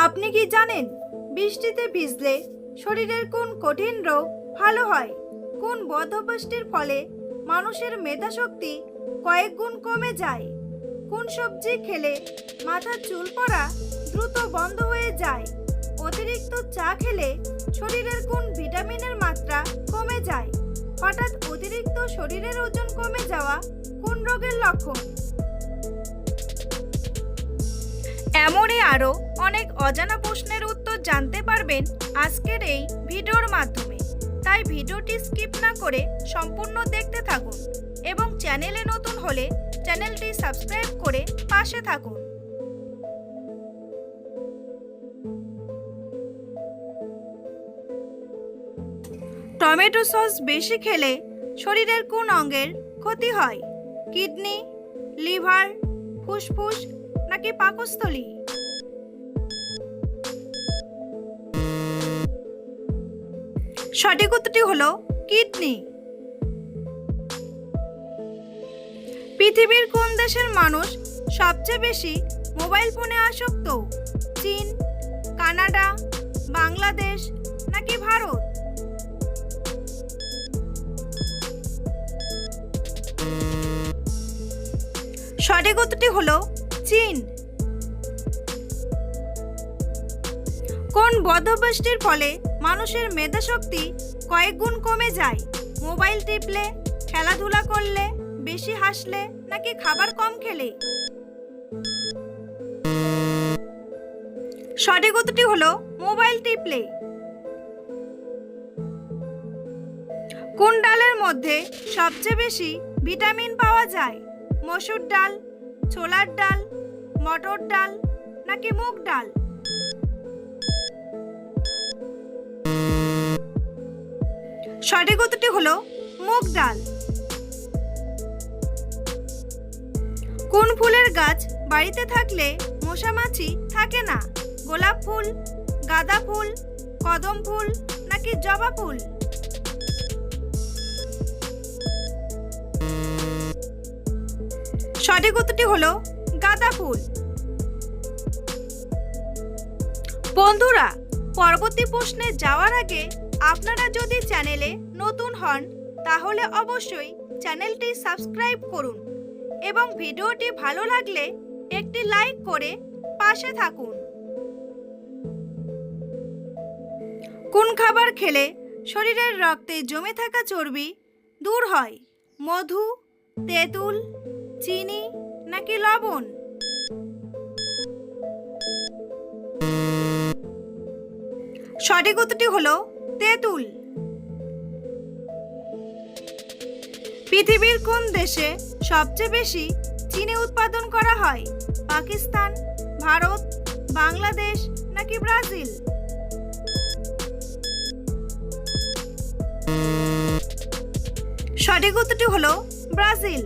আপনি কি জানেন বৃষ্টিতে ভিজলে শরীরের কোন কঠিন রোগ ভালো হয়? কোন বদঅভ্যাসটির ফলে মানুষের মেধাশক্তি কয়েক গুণ কমে যায়? কোন সবজি খেলে মাথার চুল পড়া দ্রুত বন্ধ হয়ে যায়? অতিরিক্ত চা খেলে শরীরের কোন ভিটামিনের মাত্রা কমে যায়? হঠাৎ অতিরিক্ত শরীরের ওজন কমে যাওয়া কোন রোগের লক্ষণ? এমনই আরও অনেক অজানা প্রশ্নের উত্তর জানতে পারবেন আজকের এই ভিডিওর মাধ্যমে। তাই ভিডিওটি স্কিপ না করে সম্পূর্ণ দেখতে থাকুন এবং চ্যানেলে নতুন হলে চ্যানেলটি সাবস্ক্রাইব করে পাশে থাকুন। টমেটো সস বেশি খেলে শরীরের কোন অঙ্গের ক্ষতি হয়? কিডনি, লিভার, ফুসফুস নাকি পাকস্থলী? সঠিক উত্তরটি হলো কিডনি। পৃথিবীর কোন দেশের মানুষ সবচেয়ে বেশি মোবাইল ফোনে আসক্ত? চীন, কানাডা, বাংলাদেশ নাকি ভারত? সঠিক উত্তরটি হলো চীন। কোন বদঅভ্যাসটির ফলে মানুষের মেধাশক্তি কয়েক গুণ কমে যায়? মোবাইল টিপলে, খেলাধুলা করলে, বেশি হাসলে নাকি খাবার কম খেলে? সঠিক উত্তরটি হলো মোবাইল টিপলে। কোন ডালের মধ্যে সবচেয়ে বেশি ভিটামিন পাওয়া যায়? মসুর ডাল, ছোলার ডাল, মটর ডাল নাকি মুগ ডাল? সঠিক উত্তরটি হলো মুগ ডাল। কোন ফুলের গাছ বাড়িতে থাকলে মশামাছি থাকে না? গোলাপ ফুল, গাঁদা ফুল, কদম ফুল নাকি জবা ফুল? সঠিক উত্তরটি হলো গাঁদা ফুল। বন্ধুরা, পরবর্তী প্রশ্নে যাওয়ার আগে আপনারা যদি চ্যানেলে নতুন হন তাহলে অবশ্যই চ্যানেলটি সাবস্ক্রাইব করুন এবং ভিডিওটি ভালো লাগলে একটি লাইক করে পাশে থাকুন। কোন খাবার খেলে শরীরের রক্তে জমে থাকা চর্বি দূর হয়? মধু, তেঁতুল, চিনি নাকি লবণ? সঠিক উত্তরটি হলো তেঁতুল। পৃথিবীর কোন দেশে সবচেয়ে বেশি চিনি উৎপাদন করা হয়? পাকিস্তান, ভারত, বাংলাদেশ নাকি ব্রাজিল? সঠিক উত্তরটি হলো ব্রাজিল।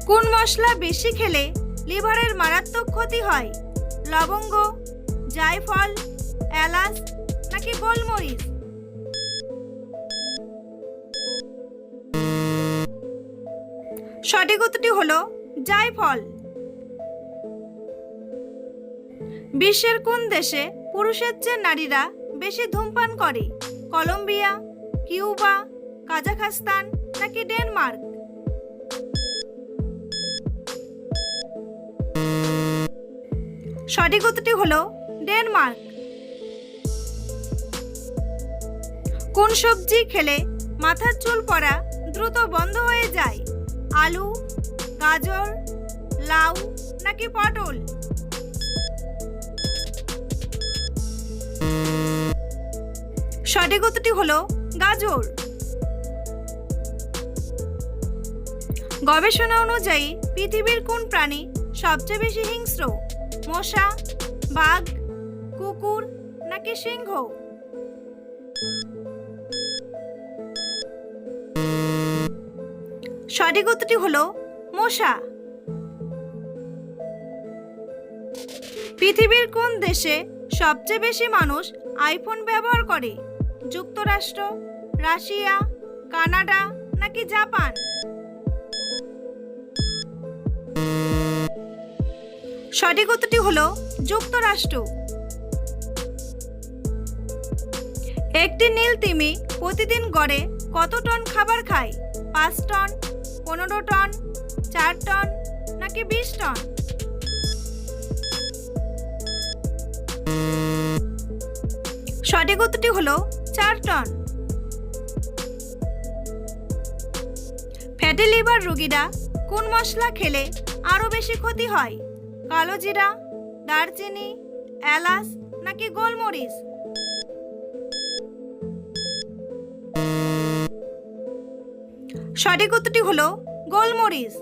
কোন মশলা বেশি খেলে লিভারের মারাত্মক ক্ষতি হয়? লবঙ্গ, জায়ফল, এলাচ নাকি গোলমরিচ? সঠিক উত্তরটি হলো জায়ফল। বিশ্বের কোন দেশে পুরুষের চেয়ে নারীরা বেশি ধূমপান করে? কলম্বিয়া, কিউবা, কাজাখস্তান নাকি ডেনমার্ক? সঠিক উত্তরটি হলো ডেনমার্ক। কোন সবজি খেলে মাথার চুল পড়া দ্রুত বন্ধ হয়ে যায়? আলু, গাজর, লাউ নাকি পটল? সঠিক উত্তরটি হলো গাজর। গবেষণা অনুযায়ী পৃথিবীর কোন প্রাণী সবচেয়ে বেশি হিংস্র? মশা, বাঘ, কুকুর নাকি সিংহ? সঠিক উত্তরটি হলো মশা। পৃথিবীর কোন দেশে সবচেয়ে বেশি মানুষ আইফোন ব্যবহার করে? যুক্তরাষ্ট্র, রাশিয়া, কানাডা নাকি জাপান? সঠিক উত্তরটি হলো যুক্তরাষ্ট্র। একটি নীল তিমি প্রতিদিন গড়ে কত টন খাবার খায়? 5 টন, 15 টন, 4 টন নাকি 20 টন? সঠিক উত্তরটি হলো 4 টন। ফ্যাটি লিভার রোগীরা কোন মশলা খেলে আরো বেশি ক্ষতি হয়? কালো জিরা, দারচিনি, এলাচ নাকি গোলমরিচ? সঠিক উত্তরটি হলো গোলমরিচ।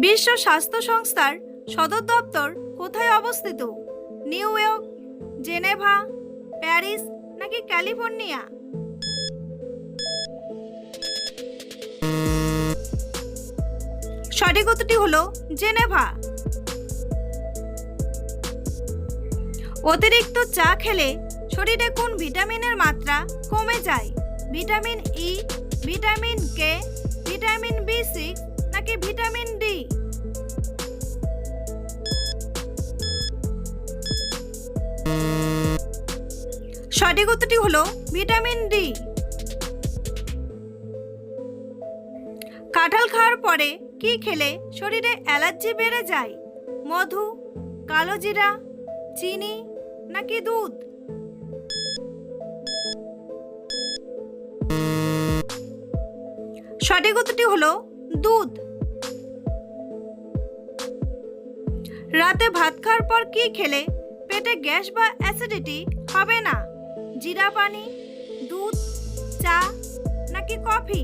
বিশ্ব স্বাস্থ্য সংস্থার সদর দপ্তর কোথায় অবস্থিত? নিউ ইয়র্ক, জেনেভা, প্যারিস নাকি ক্যালিফোর্নিয়া? সঠিক উত্তরটি হলো জেনেভা। অতিরিক্ত চা খেলে শরীরে কোন ভিটামিনের মাত্রা কমে যায়? Vitamin E, vitamin K, vitamin B6 নাকি ভিটামিন ডি? সঠিক উত্তরটি হলো ভিটামিন ডি। কাঁঠাল খাওয়ার পরে কি খেলে শরীরে অ্যালার্জি বেড়ে যায়? মধু, কালো জিরা, চিনি নাকি দুধ? সঠিক উত্তরটি হলো দুধ। রাতে ভাত খাওয়ার পর কি খেলে পেটে গ্যাস বা অ্যাসিডিটি হবে না? জিরা পানি, দুধ, চা নাকি কফি?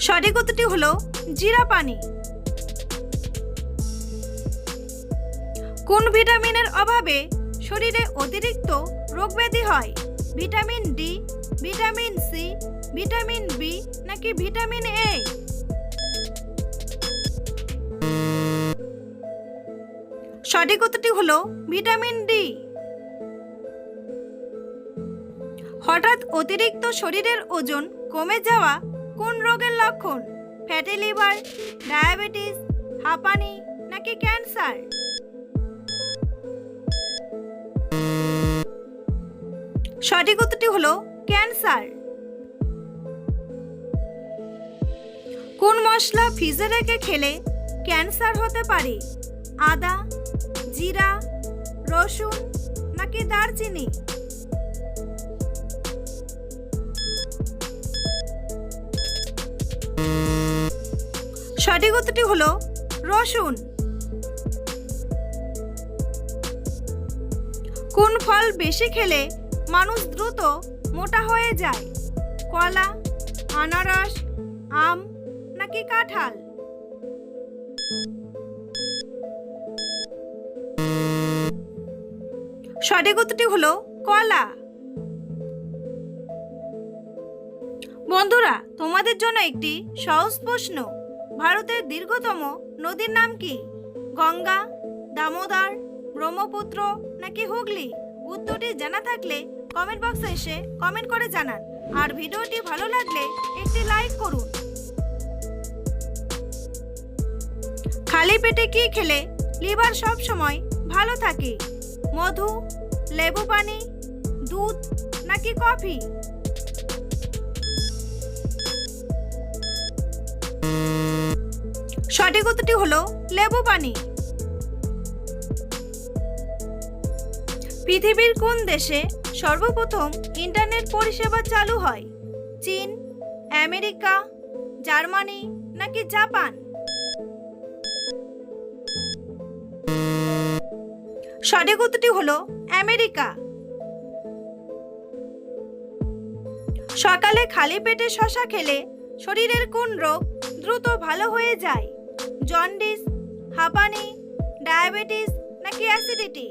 সঠিক উত্তরটি হলো জিরা পানি। কোন ভিটামিনের অভাবে শরীরে অতিরিক্ত রোগব্যাধি হয়? Vitamin D, vitamin C, vitamin B নাকি ভিটামিন এ? সঠিক উত্তরটি হলো ভিটামিন ডি। হঠাৎ অতিরিক্ত শরীরের ওজন কমে যাওয়া কোন রোগের লক্ষণ? ফ্যাটি লিভার, ডায়াবেটিস, হাঁপানি নাকি ক্যান্সার? সঠিক উত্তরটি হলো ক্যান্সার। কোন মশলা ফ্রিজে রেখে খেলে ক্যান্সার হতে পারে? আদা, জিরা, রসুন নাকি দারচিনি? সঠিক উত্তরটি হলো রসুন। কোন ফল বেশি খেলে মানুষ দ্রুত মোটা হয়ে যায়? কলা, আনারস, আম নাকি কাঁঠাল? সঠিক উত্তরটি হলো কলা। বন্ধুরা, তোমাদের জন্য একটি সহজ প্রশ্ন। ভারতের দীর্ঘতম নদীর নাম কি? গঙ্গা, দামোদর, ব্রহ্মপুত্র নাকি হুগলি? উত্তরটি জানা থাকলে কমেন্ট বক্সে এসে কমেন্ট করে জানান। আর ভিডিওটি ভালো লাগলে একটি লাইক করুন। খালি পেটে কি খেলে লিভার সব সময় ভালো থাকে? মধু, লেবু পানি, দুধ নাকি কফি? সঠিক উত্তরটি হলো লেবু পানি। পৃথিবীর কোন দেশে সর্বপ্রথম ইন্টারনেট পরিষেবা চালু হয়? চীন, আমেরিকা, জার্মানি নাকি জাপান? সঠিক উত্তরটি হলো আমেরিকা। সকালে খালি পেটে শসা খেলে শরীরের কোন রোগ দ্রুত ভালো হয়ে যায়? জন্ডিস, হাঁপানি, ডায়াবেটিস নাকি অ্যাসিডিটি?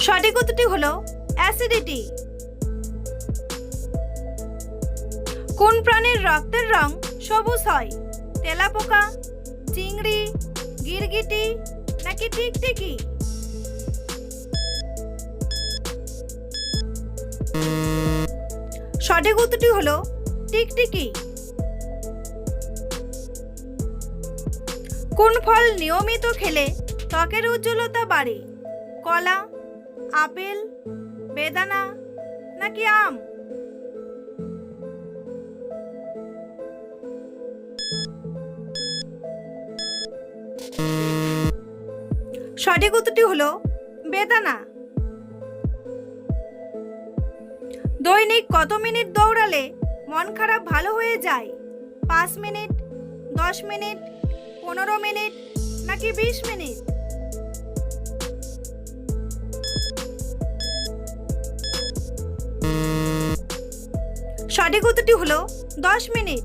সঠিক উত্তরটি হলো অ্যাসিডিটি। কোন প্রাণীর রক্তের রং সবুজ হয়? তেলাপোকা, চিংড়ি, গিরগিটি নাকি টিকটিকি? সঠিক উত্তরটি হলো টিকটিকি। কোন ফল নিয়মিত খেলে ত্বকের উজ্জ্বলতা বাড়ে? কলা, আপেল, বেদানা নাকি আম? সঠিক উত্তরটি হলো বেদানা। দৈনিক কত মিনিট দৌড়ালে মন খারাপ ভালো হয়ে যায়? 5 মিনিট, 10 মিনিট, 15 মিনিট নাকি 20 মিনিট? সঠিক উত্তরটি হলো 10 মিনিট।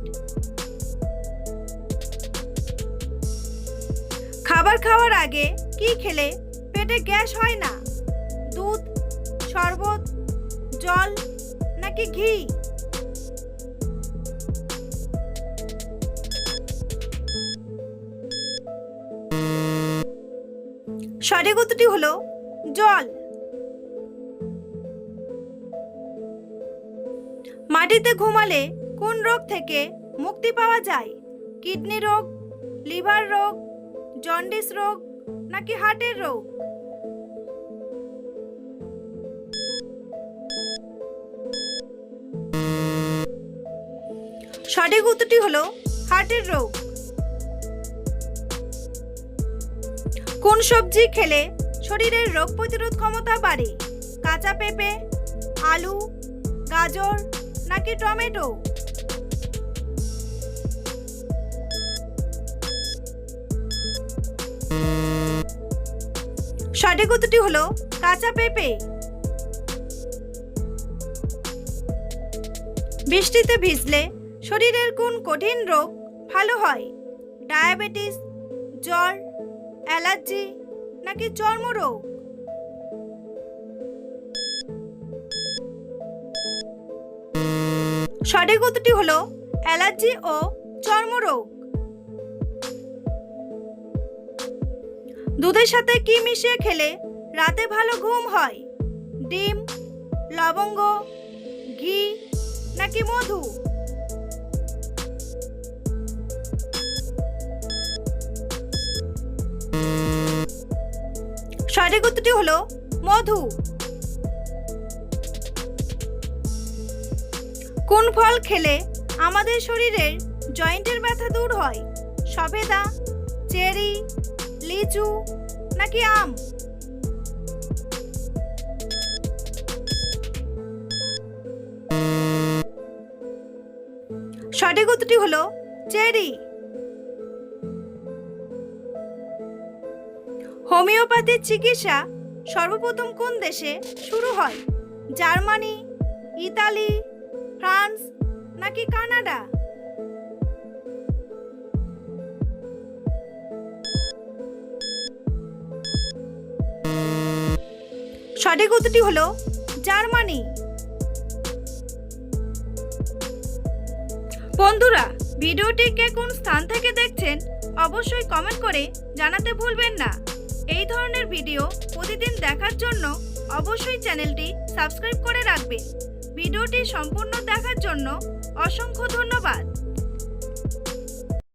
খাবার খাওয়ার আগে কি খেলে পেটে গ্যাস হয় না? দুধ, শরবত, জল নাকি ঘি? সঠিক উত্তরটি হলো জল। মাটিতে ঘুমালে কোন রোগ থেকে মুক্তি পাওয়া যায়? কিডনি রোগ, লিভার রোগ, জন্ডিস রোগ নাকি হার্টের রোগ? সঠিক উত্তরটি হলো হার্টের রোগ। কোন সবজি খেলে শরীরের রোগ প্রতিরোধ ক্ষমতা বাড়ে? কাঁচা পেঁপে, আলু, গাজর নাকি টমেটো? সঠিক উত্তরটি হলো কাঁচা পেঁপে। বৃষ্টিতে ভিজলে শরীরের কোন কঠিন রোগ ভালো হয়? ডায়াবেটিস, জ্বর, অ্যালার্জি নাকি চর্মরোগ? সঠিক উত্তরটি হলো অ্যালার্জি ও চর্মরোগ। দুধের সাথে কি মিশিয়ে খেলে রাতে ভালো ঘুম হয়? ডিম, লবঙ্গ, ঘি নাকি মধু? সঠিক উত্তরটি হলো মধু। কোন ফল খেলে আমাদের শরীরের জয়েন্টের ব্যথা দূর হয়? সবেদা, চেরি, লিচু নাকি আম? সঠিক উত্তরটি হলো চেরি। হোমিওপ্যাথির চিকিৎসা সর্বপ্রথম কোন দেশে শুরু হয়? জার্মানি, ইতালি, ফ্রান্স নাকি কানাডা? সঠিক উত্তরটি হলো জার্মানি। বন্ধুরা, ভিডিওটি কে কোন স্থান থেকে দেখছেন অবশ্যই কমেন্ট করে জানাতে ভুলবেন না। এই ধরনের ভিডিও প্রতিদিন দেখার জন্য অবশ্যই চ্যানেলটি সাবস্ক্রাইব করে রাখবেন। ভিডিওটি সম্পূর্ণ দেখার জন্য অসংখ্য ধন্যবাদ।